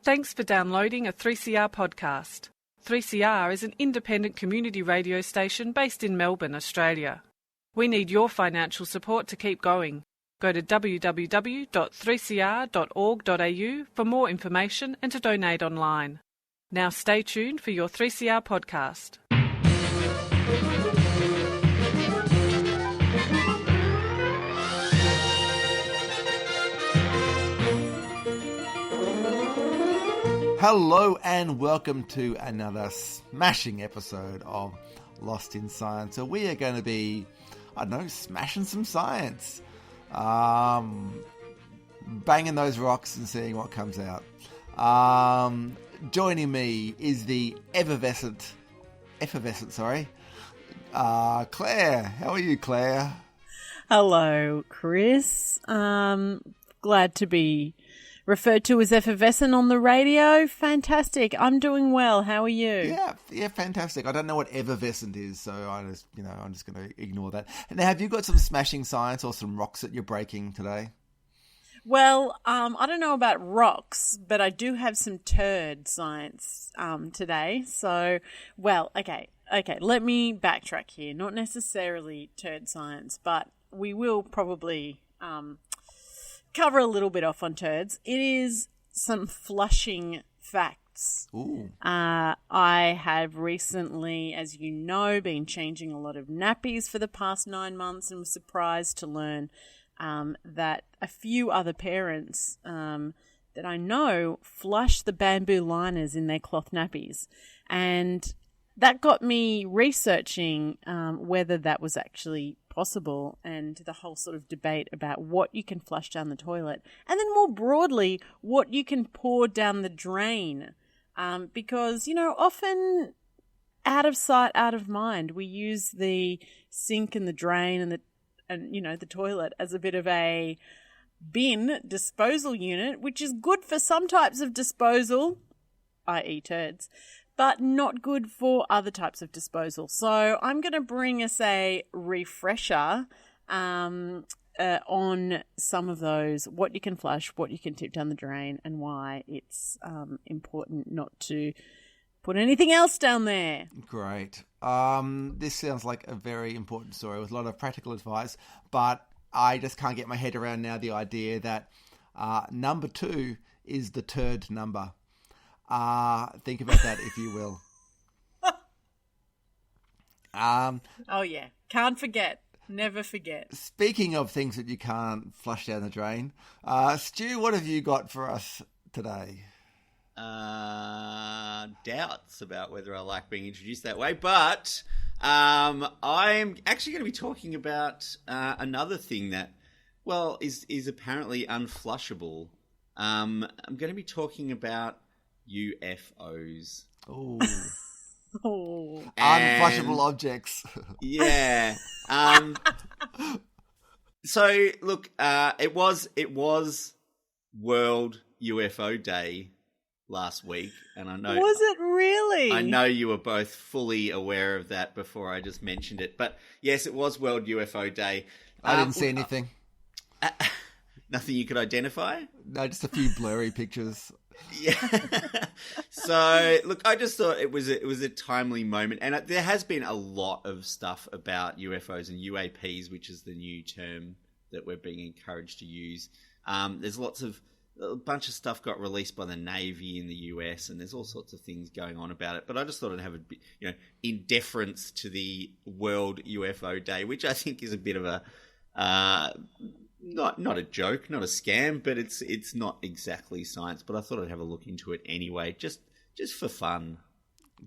Thanks for downloading a 3CR podcast. 3CR is an independent community radio station based in Melbourne, Australia. We need your financial support to keep going. Go to www.3cr.org.au for more information and to donate online. Now stay tuned for your 3CR podcast. Hello and welcome to another smashing episode of Lost in Science. So we are going to be, smashing some science. Banging those rocks and seeing what comes out. Joining me is the effervescent, Claire. How are you, Claire? Hello, Chris. Glad to be referred to as effervescent on the radio. Fantastic. I'm doing well. How are you? Yeah, fantastic. I don't know what effervescent is, so I'm just going to ignore that. Now, have you got some smashing science or some rocks that you're breaking today? Well, I don't know about rocks, but I do have some turd science today. So, okay. Let me backtrack here. Not necessarily turd science, but we will probably cover a little bit off on turds. It is some flushing facts. Ooh. I have recently, as you know, been changing a lot of nappies for the past 9 months and was surprised to learn that a few other parents that I know flush the bamboo liners in their cloth nappies. And that got me researching whether that was actually possible and the whole sort of debate about what you can flush down the toilet and then more broadly what you can pour down the drain because often out of sight out of mind we use the sink and the drain and the toilet as a bit of a bin disposal unit, which is good for some types of disposal, i.e. turds, but not good for other types of disposal. So I'm going to bring us a refresher on some of those, what you can flush, what you can tip down the drain, and why it's important not to put anything else down there. Great. This sounds like a very important story with a lot of practical advice, but I just can't get my head around now the idea that number 2 is the turd number. Think about that, if you will. Oh, yeah. Can't forget. Never forget. Speaking of things that you can't flush down the drain, Stu, what have you got for us today? Doubts about whether I like being introduced that way, but I'm actually going to be talking about another thing that, is apparently unflushable. I'm going to be talking about UFOs. Oh. Oh. Unflushable objects. Yeah. So look, it was World UFO Day last week, and I know. Was it really? I know you were both fully aware of that before I just mentioned it, but yes, it was World UFO Day. I didn't see anything. Nothing you could identify? No, just a few blurry pictures. Yeah. So, look, I just thought it was a timely moment, and there has been a lot of stuff about UFOs and UAPs, which is the new term that we're being encouraged to use. There's a bunch of stuff got released by the Navy in the US, and there's all sorts of things going on about it. But I just thought I'd have a bit, in deference to the World UFO Day, which I think is a bit of a not a joke, not a scam, but it's not exactly science. But I thought I'd have a look into it anyway, just for fun.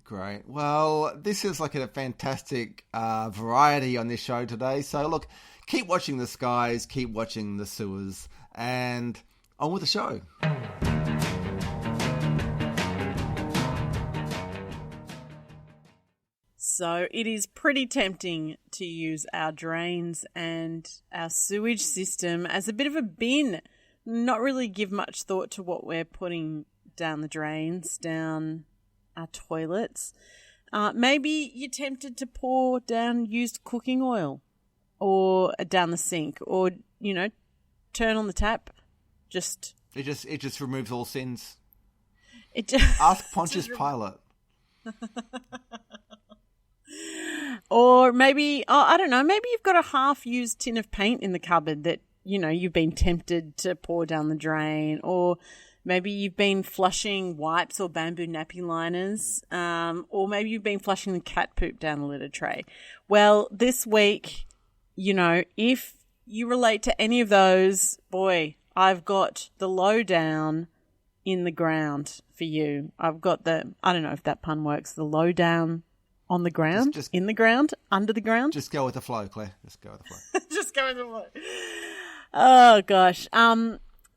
Great. Well, this is like a fantastic variety on this show today. So look, keep watching the skies, keep watching the sewers, and on with the show. So it is pretty tempting to use our drains and our sewage system as a bit of a bin, not really give much thought to what we're putting down the drains, down our toilets. Maybe you're tempted to pour down used cooking oil or down the sink, or, turn on the tap. It just removes all sins. It just, Ask Pontius Pilate. Or maybe, I don't know, maybe you've got a half-used tin of paint in the cupboard that, you've been tempted to pour down the drain, or maybe you've been flushing wipes or bamboo nappy liners, or maybe you've been flushing the cat poop down the litter tray. Well, this week, if you relate to any of those, boy, I've got the lowdown in the ground for you. I've got I don't know if that pun works, the lowdown on the ground, just in the ground, under the ground. Just go with the flow, Claire. Just go with the flow. Just go with the flow. Oh, gosh.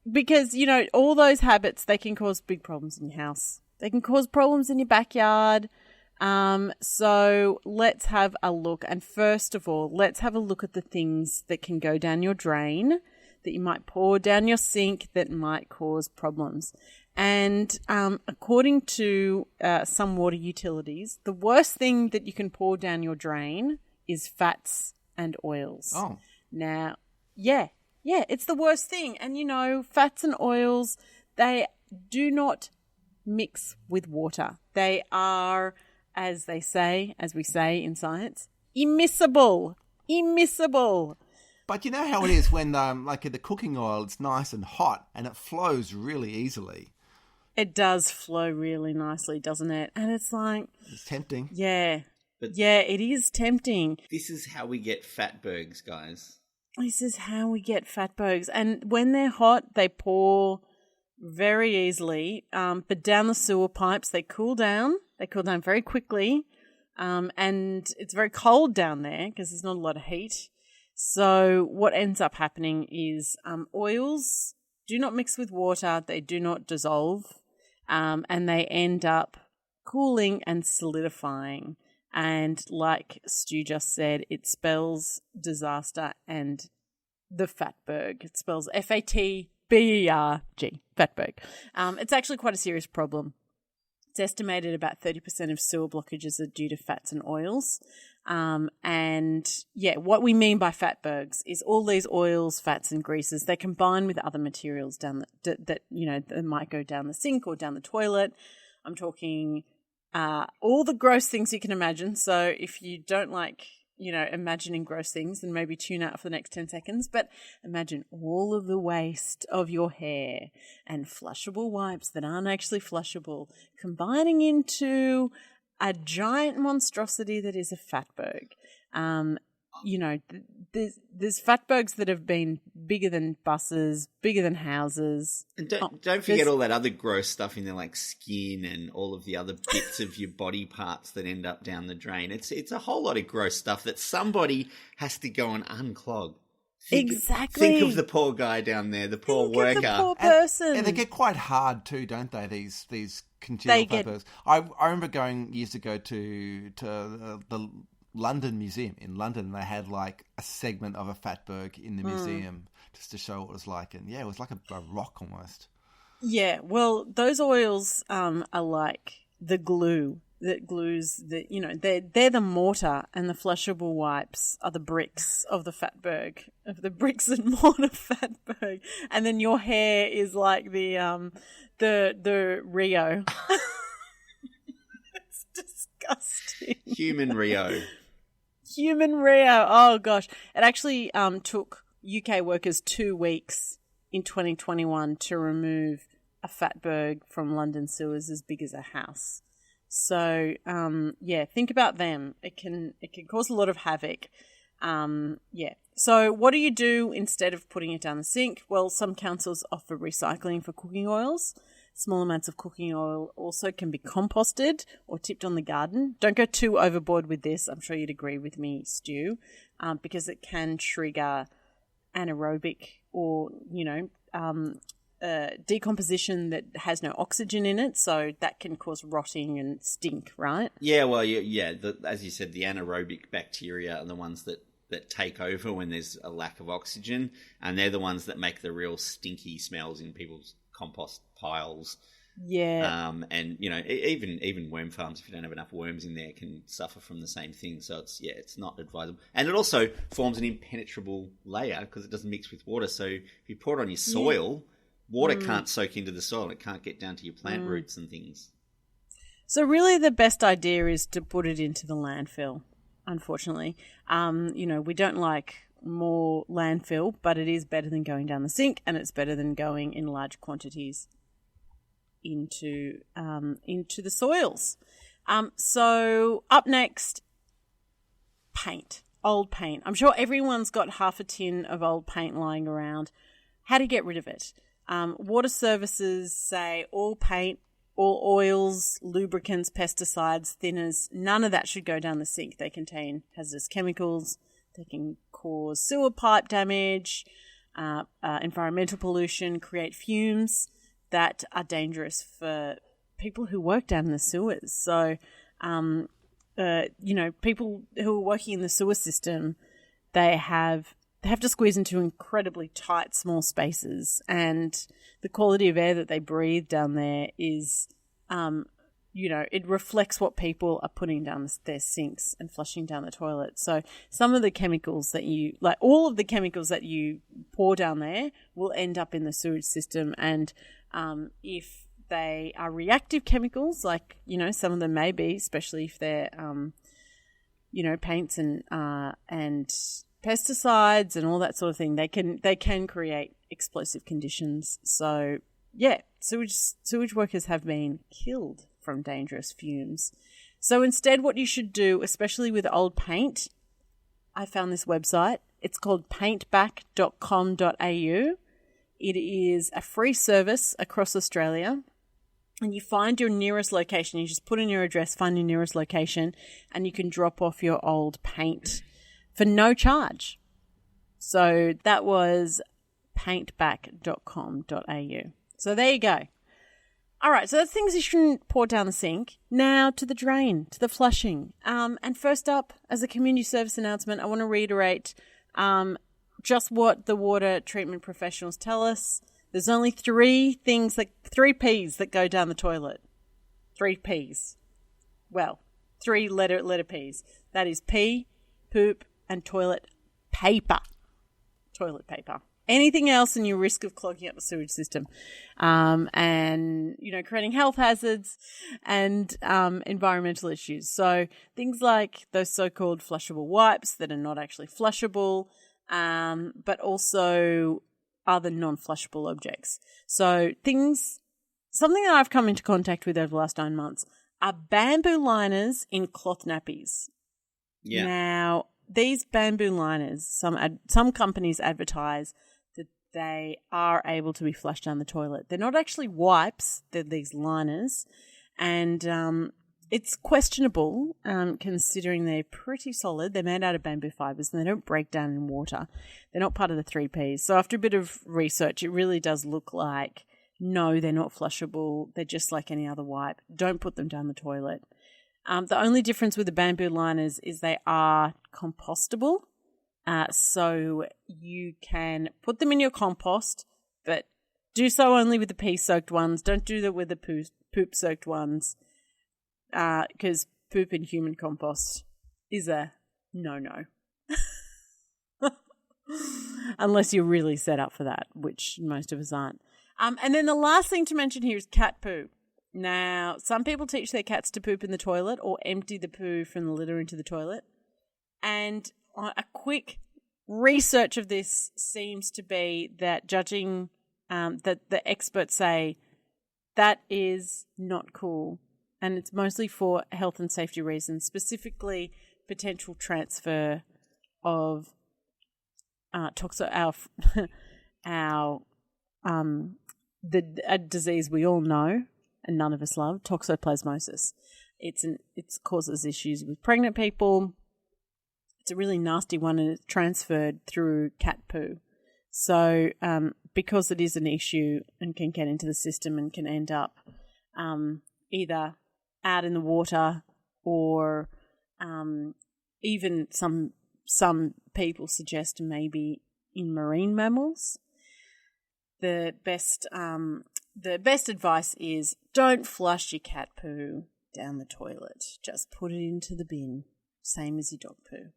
Because, all those habits, they can cause big problems in your house. They can cause problems in your backyard. So let's have a look. And first of all, let's have a look at the things that can go down your drain, that you might pour down your sink, that might cause problems. And according to some water utilities, the worst thing that you can pour down your drain is fats and oils. Oh. Now, yeah, it's the worst thing. And, fats and oils, they do not mix with water. They are, as we say in science, immiscible. But you know how it is when, like in the cooking oil, it's nice and hot and it flows really easily. It does flow really nicely, doesn't it? And it's like... It's tempting. Yeah. Yeah, it is tempting. This is how we get fatbergs, guys. This is how we get fatbergs. And when they're hot, they pour very easily. But down the sewer pipes, they cool down. They cool down very quickly. And it's very cold down there because there's not a lot of heat. So what ends up happening is oils do not mix with water. They do not dissolve. And they end up cooling and solidifying. And like Stu just said, it spells disaster and the fatberg. It spells Fatberg, fatberg. It's actually quite a serious problem. It's estimated about 30% of sewer blockages are due to fats and oils. And yeah, what we mean by fatbergs is all these oils, fats and greases, they combine with other materials that might go down the sink or down the toilet. I'm talking all the gross things you can imagine. So if you don't like, imagining gross things, then maybe tune out for the next 10 seconds. But imagine all of the waste of your hair and flushable wipes that aren't actually flushable combining into a giant monstrosity that is a fatberg. There's fatbergs that have been bigger than buses, bigger than houses. And don't forget all that other gross stuff in there, like skin and all of the other bits of your body parts that end up down the drain. It's a whole lot of gross stuff that somebody has to go and unclog. Exactly. Think of the poor guy down there, the poor worker. The poor person. And they get quite hard too, don't they? These congenial fatbergs. I remember going years ago to the London Museum in London. They had like a segment of a fatberg in the museum just to show what it was like, and yeah, it was like a rock almost. Yeah, well, those oils are like the glue that glues they're the mortar, and the flushable wipes are the bricks of the fatberg, of the bricks and mortar fatberg, and then your hair is like the Rio. It's disgusting. Human Rio. Oh gosh, it actually took UK workers 2 weeks in 2021 to remove a fatberg from London sewers as big as a house. So, think about them. It can cause a lot of havoc. So what do you do instead of putting it down the sink? Well, some councils offer recycling for cooking oils. Small amounts of cooking oil also can be composted or tipped on the garden. Don't go too overboard with this. I'm sure you'd agree with me, Stu, because it can trigger anaerobic or, decomposition that has no oxygen in it, so that can cause rotting and stink, right? Yeah, well, as you said, the anaerobic bacteria are the ones that take over when there's a lack of oxygen, and they're the ones that make the real stinky smells in people's compost piles. Yeah. And even worm farms, if you don't have enough worms in there, can suffer from the same thing. So it's not advisable. And it also forms an impenetrable layer because it doesn't mix with water. So if you pour it on your soil, Water can't soak into the soil. It can't get down to your plant roots and things. So really the best idea is to put it into the landfill, unfortunately. We don't like more landfill, but it is better than going down the sink, and it's better than going in large quantities into the soils. So up next, paint. Old paint. I'm sure everyone's got half a tin of old paint lying around. How do you get rid of it? Water services say all paint, all oils, lubricants, pesticides, thinners, none of that should go down the sink. They contain hazardous chemicals. They can cause sewer pipe damage, environmental pollution, create fumes that are dangerous for people who work down in the sewers. So, people who are working in the sewer system, they have to squeeze into incredibly tight, small spaces, and the quality of air that they breathe down there is, it reflects what people are putting down their sinks and flushing down the toilet. So some of the chemicals all of the chemicals that you pour down there will end up in the sewage system, and if they are reactive chemicals, some of them may be, especially if they're, paints and pesticides and all that sort of thing, they can create explosive conditions. So yeah, sewage workers have been killed from dangerous fumes. So instead, what you should do, especially with old paint, I found this website. It's called paintback.com.au. It is a free service across Australia. And you find your nearest location. You just put in your address, find your nearest location, and you can drop off your old paint for no charge. So that was paintback.com.au. So there you go. All right, so that's things you shouldn't pour down the sink. Now to the drain, to the flushing. And first up, as a community service announcement, I want to reiterate just what the water treatment professionals tell us. There's only three P's that go down the toilet. 3 P's. Well, 3 letter P's. That is pee, poop, and toilet paper. Toilet paper. Anything else and you risk of clogging up the sewage system, and creating health hazards and environmental issues. So things like those so-called flushable wipes that are not actually flushable, but also other non-flushable objects. So something that I've come into contact with over the last 9 months are bamboo liners in cloth nappies. Yeah. Now, these bamboo liners, some companies advertise that they are able to be flushed down the toilet. They're not actually wipes, they're these liners. And it's questionable, considering they're pretty solid. They're made out of bamboo fibres and they don't break down in water. They're not part of the 3 Ps. So after a bit of research, it really does look like, no, they're not flushable. They're just like any other wipe. Don't put them down the toilet. The only difference with the bamboo liners is they are compostable. So you can put them in your compost, but do so only with the pea-soaked ones. Don't do that with the poop-soaked ones. Because poop in human compost is a no-no. Unless you're really set up for that, which most of us aren't. And then the last thing to mention here is cat poo. Now, some people teach their cats to poop in the toilet or empty the poo from the litter into the toilet. And a quick research of this seems to be that judging that the experts say that is not cool. And it's mostly for health and safety reasons, specifically potential transfer of a disease we all know and none of us love, toxoplasmosis. It causes issues with pregnant people. It's a really nasty one, and it's transferred through cat poo. So because it is an issue and can get into the system and can end up either out in the water or even some people suggest maybe in marine mammals. The best advice is don't flush your cat poo down the toilet. Just put it into the bin, same as your dog poo.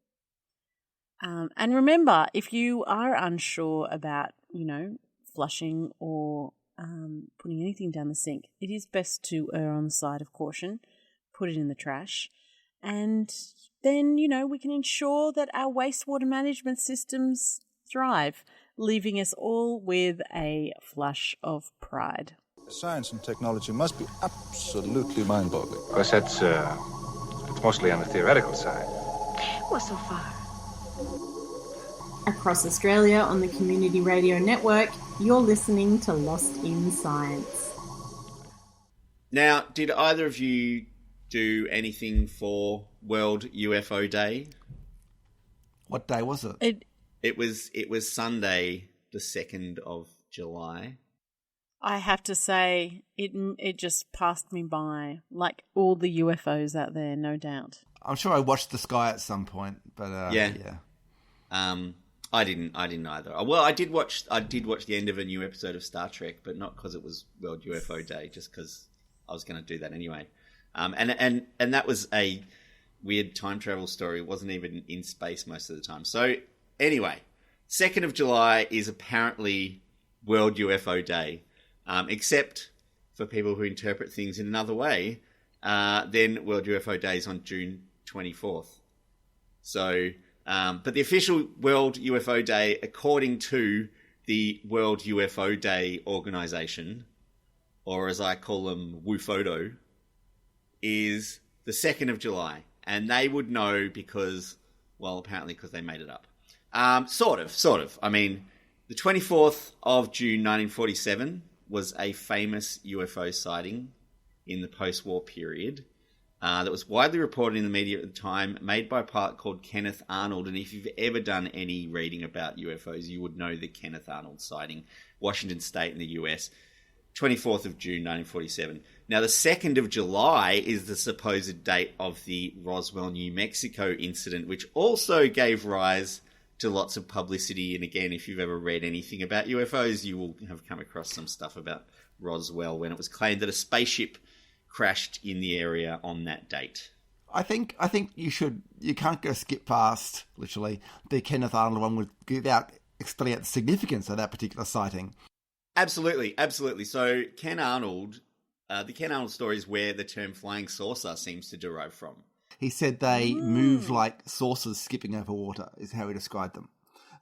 And remember, if you are unsure about, flushing or putting anything down the sink, it is best to err on the side of caution, put it in the trash, and then, we can ensure that our wastewater management systems thrive, leaving us all with a flush of pride. Science and technology must be absolutely mind-boggling. Of course, it's mostly on the theoretical side. Well, so far. Across Australia on the Community Radio Network, you're listening to Lost in Science. Now, did either of you do anything for World UFO Day? What day was it? It was Sunday, the 2nd of July. I have to say, it just passed me by, like all the UFOs out there, no doubt. I'm sure I watched the sky at some point, but yeah. I didn't either. Well, I did watch the end of a new episode of Star Trek, but not because it was World UFO Day, just because I was going to do that anyway. And that was a weird time travel story. It wasn't even in space most of the time. So anyway, 2nd of July is apparently World UFO Day, except for people who interpret things in another way. Then World UFO Day is on June 24th. So, but the official World UFO Day, according to the World UFO Day organization, or as I call them, WUFODO, is the 2nd of July. And they would know because, well, apparently because they made it up. Sort of. I mean, the 24th of June 1947 was a famous UFO sighting in the post-war period that was widely reported in the media at the time, made by a pilot called Kenneth Arnold. And if you've ever done any reading about UFOs, you would know the Kenneth Arnold sighting, Washington State in the US, 24th of June 1947. Now, the 2nd of July is the supposed date of the Roswell, New Mexico incident, which also gave rise to lots of publicity. And again, if you've ever read anything about UFOs, you will have come across some stuff about Roswell when it was claimed that a spaceship crashed in the area on that date. I think you can't go skip past, literally, the Kenneth Arnold one without explaining out the significance of that particular sighting. Absolutely. So the Ken Arnold story is where the term flying saucer seems to derive from. He said they move like saucers skipping over water, is how he described them.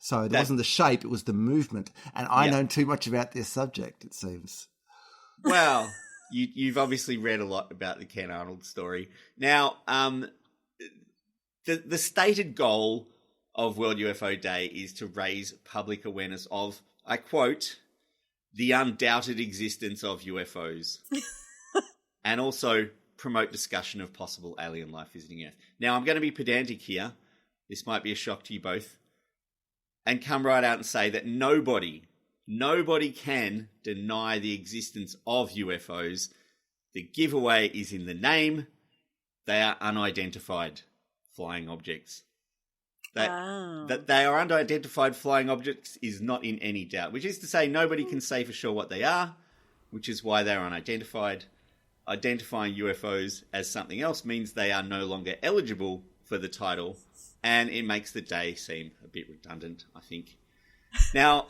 So it wasn't the shape, it was the movement. And I know too much about this subject, it seems. Well, you've obviously read a lot about the Ken Arnold story. Now, the stated goal of World UFO Day is to raise public awareness of, I quote, the undoubted existence of UFOs. And also promote discussion of possible alien life visiting Earth. Now, I'm going to be pedantic here. This might be a shock to you both. And come right out and say that nobody can deny the existence of UFOs. The giveaway is in the name. They are unidentified flying objects. That they are unidentified flying objects is not in any doubt, which is to say nobody can say for sure what they are, which is why they're unidentified. Identifying UFOs as something else means they are no longer eligible for the title, and it makes the day seem a bit redundant, I think. Now,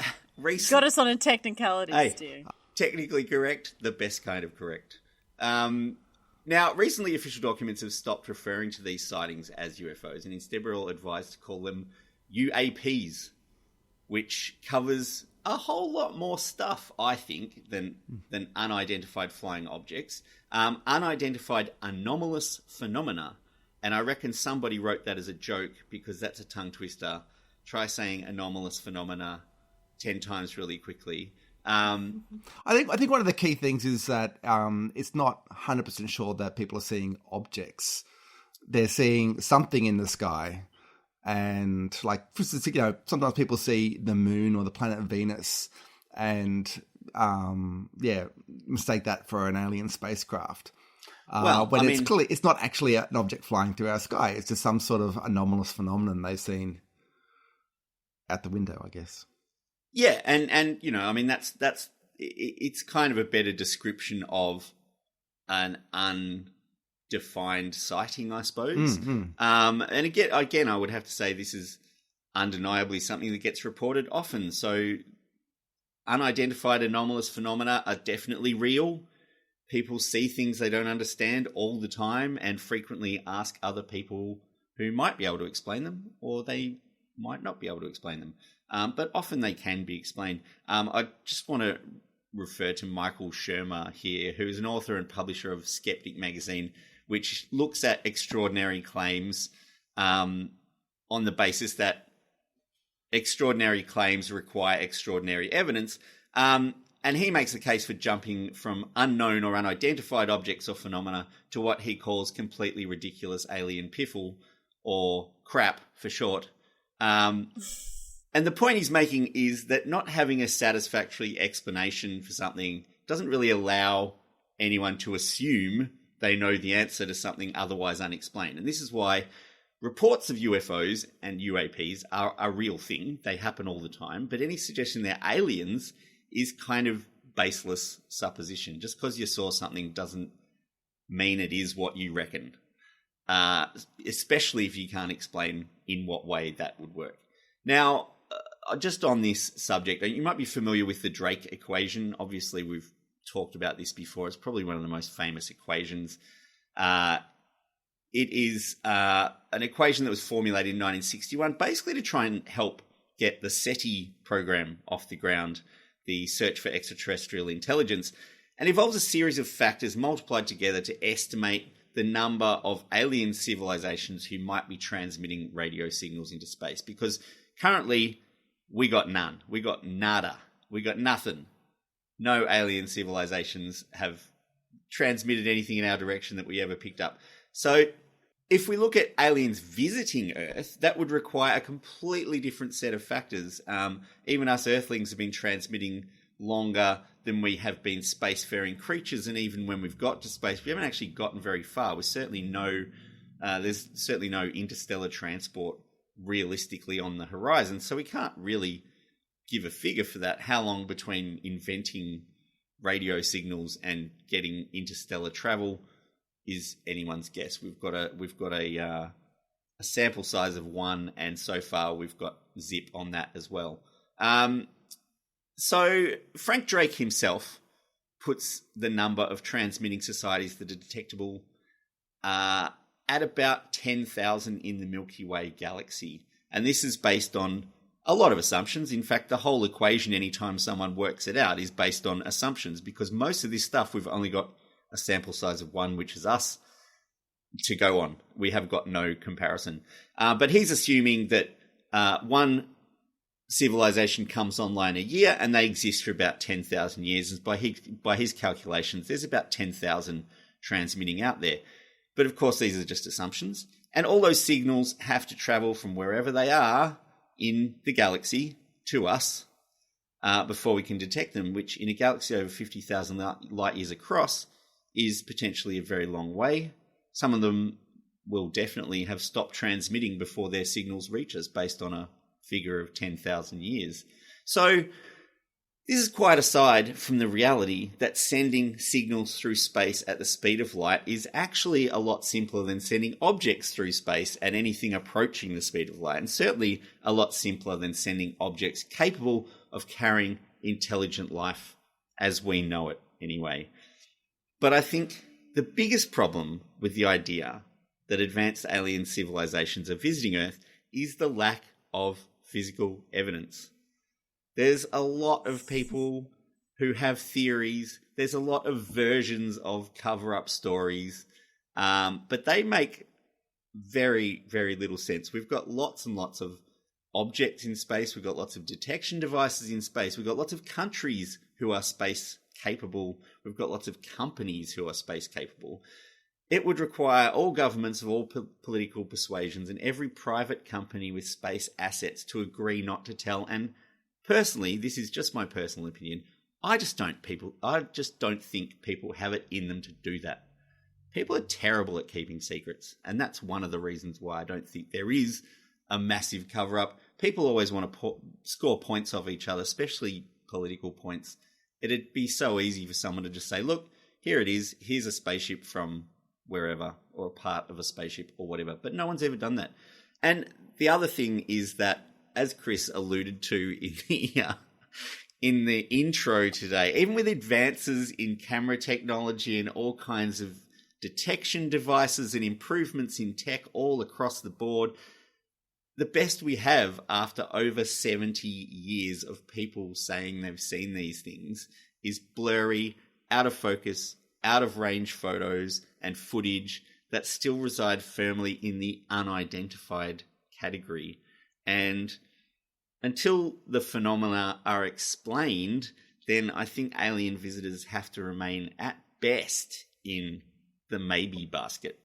got us on a technicality, Stu. Technically correct, the best kind of correct. Now, recently official documents have stopped referring to these sightings as UFOs, and instead we're all advised to call them UAPs, which covers a whole lot more stuff, I think, than unidentified flying objects. Unidentified anomalous phenomena. And I reckon somebody wrote that as a joke because that's a tongue twister. Try saying anomalous phenomena 10 times really quickly. I think one of the key things is that it's not 100% sure that people are seeing objects. They're seeing something in the sky. And like, for instance, sometimes people see the moon or the planet Venus and, mistake that for an alien spacecraft. It's not actually an object flying through our sky. It's just some sort of anomalous phenomenon they've seen out the window, I guess. Yeah. And that's it's kind of a better description of an undefined sighting, I suppose. Mm-hmm. And again, I would have to say this is undeniably something that gets reported often. So unidentified anomalous phenomena are definitely real. People see things they don't understand all the time and frequently ask other people who might be able to explain them, or they might not be able to explain them. But often they can be explained. I just want to refer to Michael Shermer here, who is an author and publisher of Skeptic magazine, which looks at extraordinary claims on the basis that extraordinary claims require extraordinary evidence. And he makes a case for jumping from unknown or unidentified objects or phenomena to what he calls completely ridiculous alien piffle, or crap for short. And the point he's making is that not having a satisfactory explanation for something doesn't really allow anyone to assume they know the answer to something otherwise unexplained. And this is why reports of UFOs and UAPs are a real thing. They happen all the time. But any suggestion they're aliens is kind of baseless supposition. Just because you saw something doesn't mean it is what you reckon. Especially if you can't explain in what way that would work. Now, just on this subject, you might be familiar with the Drake equation. Obviously, we've talked about this before. It's probably one of the most famous equations. It is an equation that was formulated in 1961, basically to try and help get the SETI program off the ground, the Search for Extraterrestrial Intelligence, and involves a series of factors multiplied together to estimate the number of alien civilizations who might be transmitting radio signals into space. Because currently, we got none. We got nada. We got nothing. No alien civilizations have transmitted anything in our direction that we ever picked up. So if we look at aliens visiting Earth, that would require a completely different set of factors. Even us Earthlings have been transmitting longer than we have been spacefaring creatures, and even when we've got to space, we haven't actually gotten very far. There's certainly no interstellar transport realistically on the horizon, so we can't really give a figure for that. How long between inventing radio signals and getting interstellar travel is anyone's guess. We've got a sample size of 1, and so far we've got zip on that as well. So Frank Drake himself puts the number of transmitting societies that are detectable at about 10,000 in the Milky Way galaxy. And this is based on a lot of assumptions. In fact, the whole equation, anytime someone works it out, is based on assumptions, because most of this stuff we've only got a sample size of 1, which is us, to go on. We have got no comparison. But he's assuming that one civilization comes online a year and they exist for about 10,000 years. And by his calculations, there's about 10,000 transmitting out there. But of course, these are just assumptions. And all those signals have to travel from wherever they are in the galaxy to us before we can detect them, which in a galaxy over 50,000 light years across is potentially a very long way. Some of them will definitely have stopped transmitting before their signals reach us, based on a figure of 10,000 years. So this is quite aside from the reality that sending signals through space at the speed of light is actually a lot simpler than sending objects through space at anything approaching the speed of light, and certainly a lot simpler than sending objects capable of carrying intelligent life as we know it anyway. But I think the biggest problem with the idea that advanced alien civilizations are visiting Earth is the lack of physical evidence. There's a lot of people who have theories. There's a lot of versions of cover-up stories, but they make very, very little sense. We've got lots and lots of objects in space. We've got lots of detection devices in space. We've got lots of countries who are space capable. We've got lots of companies who are space capable. It would require all governments of all political persuasions and every private company with space assets to agree not to tell. And personally, this is just my personal opinion, I just don't think people have it in them to do that. People are terrible at keeping secrets, and that's one of the reasons why I don't think there is a massive cover-up. People always want to score points off each other, especially political points. It'd be so easy for someone to just say, look, here it is, here's a spaceship from wherever, or a part of a spaceship or whatever. But no one's ever done that. And the other thing is that, as Chris alluded to in the in the intro today, even with advances in camera technology and all kinds of detection devices and improvements in tech all across the board, the best we have after over 70 years of people saying they've seen these things is blurry, out of focus, out of range photos and footage that still reside firmly in the unidentified category. And until the phenomena are explained, then I think alien visitors have to remain at best in the maybe basket.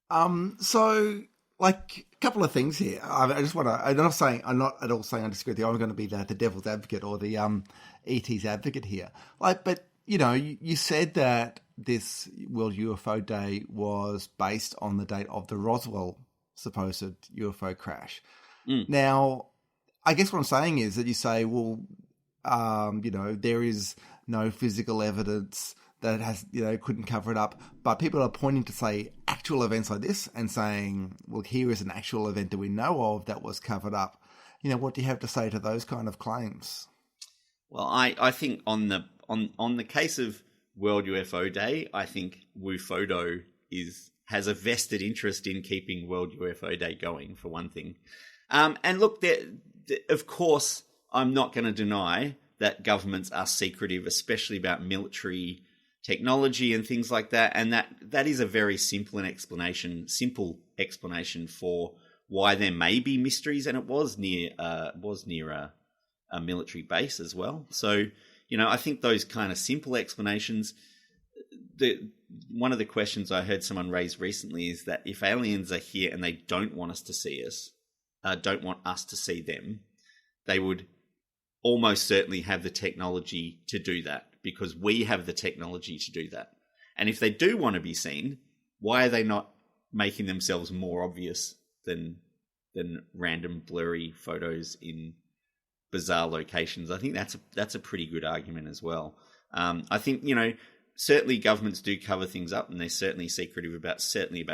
So, like, a couple of things here. I just want to. I'm not at all saying I disagree with you. I'm going to be the devil's advocate or the ET's advocate here. Like, but you know, you said that this World UFO Day was based on the date of the Roswell supposed UFO crash. Now, I guess what I'm saying is that you say, well, you know, there is no physical evidence that has, you know, couldn't cover it up. But people are pointing to, say, actual events like this and saying, well, here is an actual event that we know of that was covered up. You know, what do you have to say to those kind of claims? Well, I think on the case of World UFO Day, I think WUFODO has a vested interest in keeping World UFO Day going, for one thing. And look, of course, I'm not going to deny that governments are secretive, especially about military technology and things like that. And that is a very simple explanation for why there may be mysteries. And it was near a military base as well. So, you know, I think those kind of simple explanations. One of the questions I heard someone raise recently is that if aliens are here and they don't want us to see us, don't want us to see them, they would almost certainly have the technology to do that, because we have the technology to do that. And if they do want to be seen, why are they not making themselves more obvious than random blurry photos in bizarre locations? I think that's a pretty good argument as well. I think, you know, certainly governments do cover things up, and they're certainly secretive about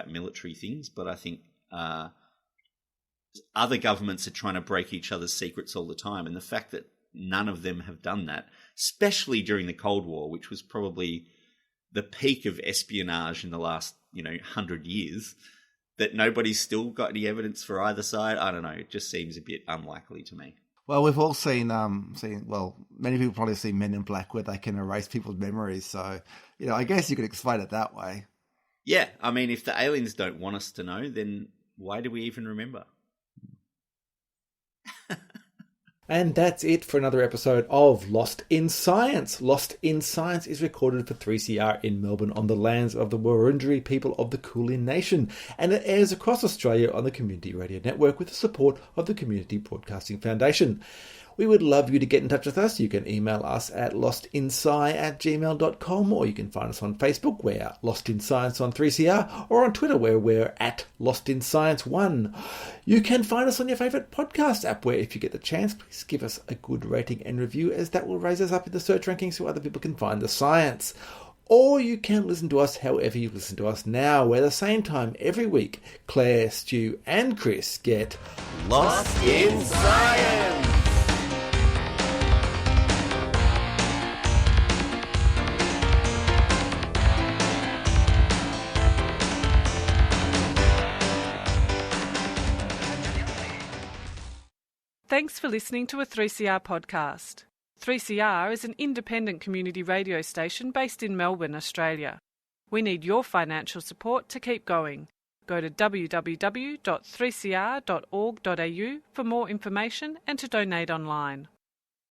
military things, but I think other governments are trying to break each other's secrets all the time, and the fact that none of them have done that, especially during the Cold War, which was probably the peak of espionage in the last, 100 years, that nobody's still got any evidence for either side. I don't know. It just seems a bit unlikely to me. Well, we've all seen, many people probably see Men in Black, where they can erase people's memories. So, I guess you could explain it that way. Yeah. I mean, if the aliens don't want us to know, then why do we even remember? And that's it for another episode of Lost in Science. Lost in Science is recorded for 3CR in Melbourne on the lands of the Wurundjeri people of the Kulin Nation, and it airs across Australia on the Community Radio Network with the support of the Community Broadcasting Foundation. We would love you to get in touch with us. You can email us at lostinsci@gmail.com, or you can find us on Facebook, we're Lost in Science on 3CR, or on Twitter, where we're at Lost in Science 1. You can find us on your favourite podcast app, where if you get the chance, please give us a good rating and review, as that will raise us up in the search rankings so other people can find the science. Or you can listen to us however you listen to us now, where at the same time every week, Claire, Stu and Chris get Lost in Science! Thanks for listening to a 3CR podcast. 3CR is an independent community radio station based in Melbourne, Australia. We need your financial support to keep going. Go to www.3cr.org.au for more information and to donate online.